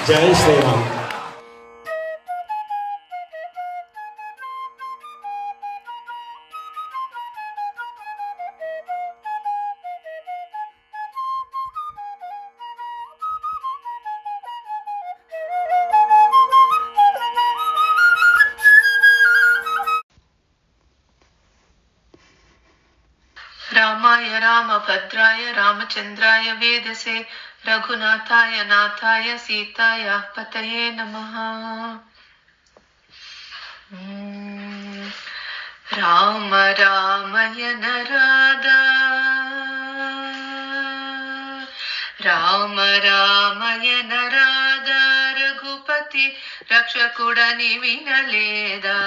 జై శ్రీరామ్. रामाय रामभद्राय रामचन्द्राय वेदसे रघुनाथाय नाथाय सीताय पतये नमः. राम रामय नरादा राम रामय नरादा रघुपति रक्षकुडनि विनलेदा.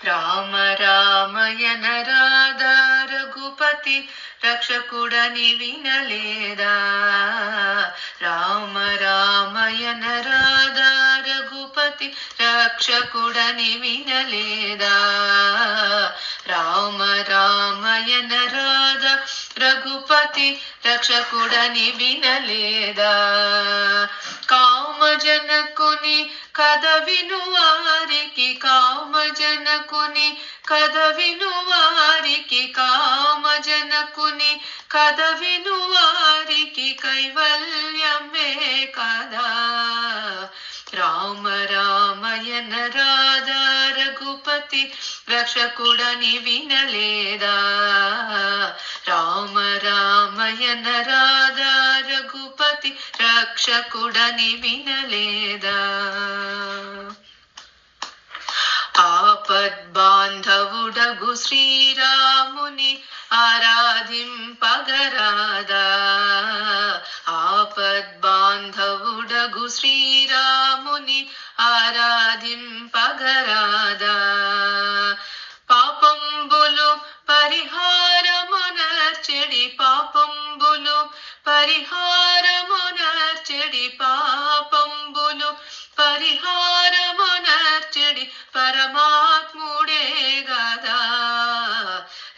राम रामय नरादा रघुपति रक्षकुडनि विनलेदा. राम रामय नरादा रघुपति रक्षकुडनि विनलेदा. राम रामय नरादा रघुपति रक्षकुडनि विनलेदा. कामजनकुनि कद विनुवारिकि कामजनकुनि कद विनुवारिकि कामजनकुनि कद विनुवारिकि कैवल्यमे कदा. राम रामय नरादा रघुपति रक्षकुडनि विनलेदा. राम रामय नरादा रघुपति रक्षकुडनि विनलेदा. ఆపద్బాంధవుడగు శ్రీరాముని ఆరాధింపగరాదా. ఆపద్బాంధవుడగు శ్రీరాముని ఆరాధింపగరాదా. పాపంబులు పరిహారమునర్చెడి పాపంబులు పరిహారమునర్చెడి పాపంబులు పరిహారమునర్చెడి పరమాత్ముడే గదా.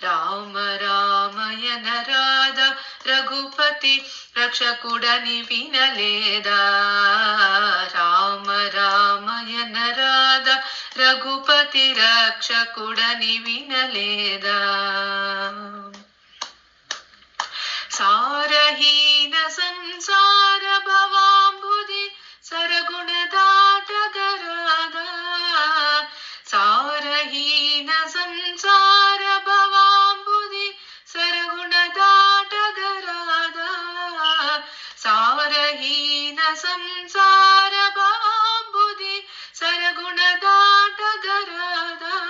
రామ రామయ నరాద రఘుపతి రక్షకుడని వినలేదా. రామ రామయ నరాద రఘుపతి రక్షకుడని వినలేదా. సారహీన సంసార భవాంబుది సరగుణ దాటగరాదా. సారహీన సంసార భవాంబుది సరగుణ దాటగరాదా. సారహీన సంసార భవాంబుది సరగుణ దాటగరాదా.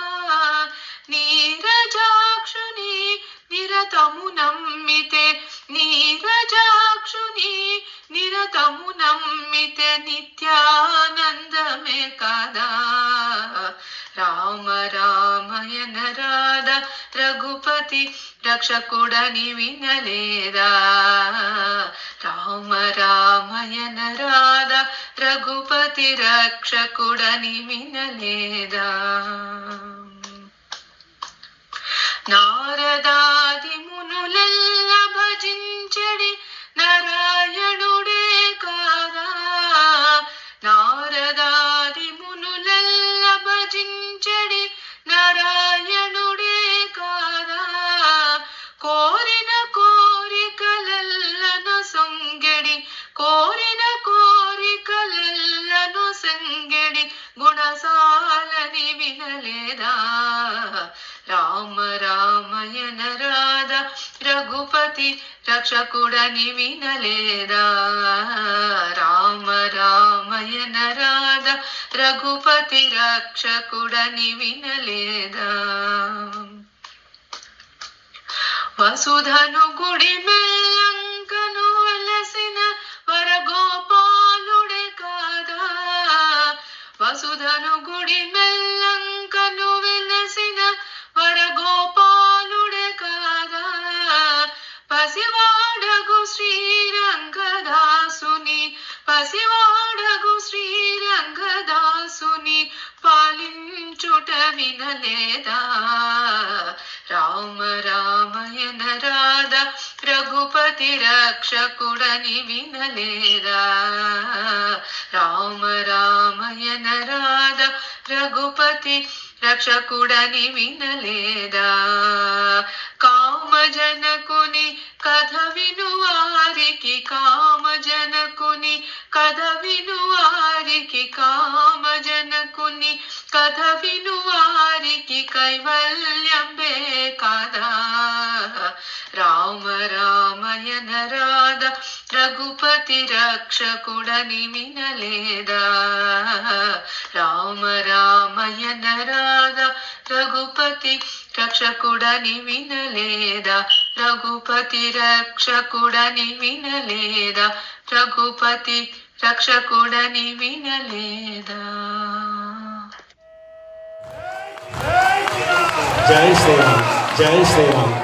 నీరజాక్షుని నిరతము నమ్మితే నీరజాక్షుని నిరతము నమ్మితే నిత్యానందమే కదా. రామ రామయ నరాద రఘుపతి రక్షకుడని వినలేదా. రామ రామయ నరాద రఘుపతి రక్షకుడని వినలేదా. నారదాది మునులెల్ల భజించడి నారాయణుడే కాదా. నారదాది మునులెల్ల భజించడి నారాయణుడే కాదా. కోరిన కోరికలెల్లను సొంగెడి కోరిన కోరికలెల్లను సంగెడి గుణసాలని వినలేదా. రామ రామయ నరాద రఘుపతి రక్షకుడని వినలేదా. రామ రామయ నరాద రఘుపతి రక్షకుడని వినలేదా. వసుధను గుడి మెల్లంకను వెలసిన వరగోపాలుడే కాదా. వసుధను గుడి మెల్లంకను వెలసిన వరగోపాలుడే కాదా. పసివాడగు శ్రీరంగదాసుని పసివాడగు శ్రీరంగదాసుని పాలించుట వినలేదా. రామ రామయ నరాద రఘుపతి రఘుపతి రక్షకుడని వినలేదా రామ రామయన రాధ రఘుపతి రక్షకుడని వినలేదా కామజనకుని కథ వినువారికి కామజనకుని కథ వినువారికి కామజనకుని కథ వినువారికి కైవల్యంబే కదా రామ రామయన రాధ రఘుపతి రక్షకుడని వినలేదా రామ రామయన రాధ రఘుపతి రక్షకుడని వినలేదా రఘుపతి రక్షకుడని వినలేదా రఘుపతి రక్షకుడని వినలేదా. జై శ్రీరామ్, జై శ్రీరామ్.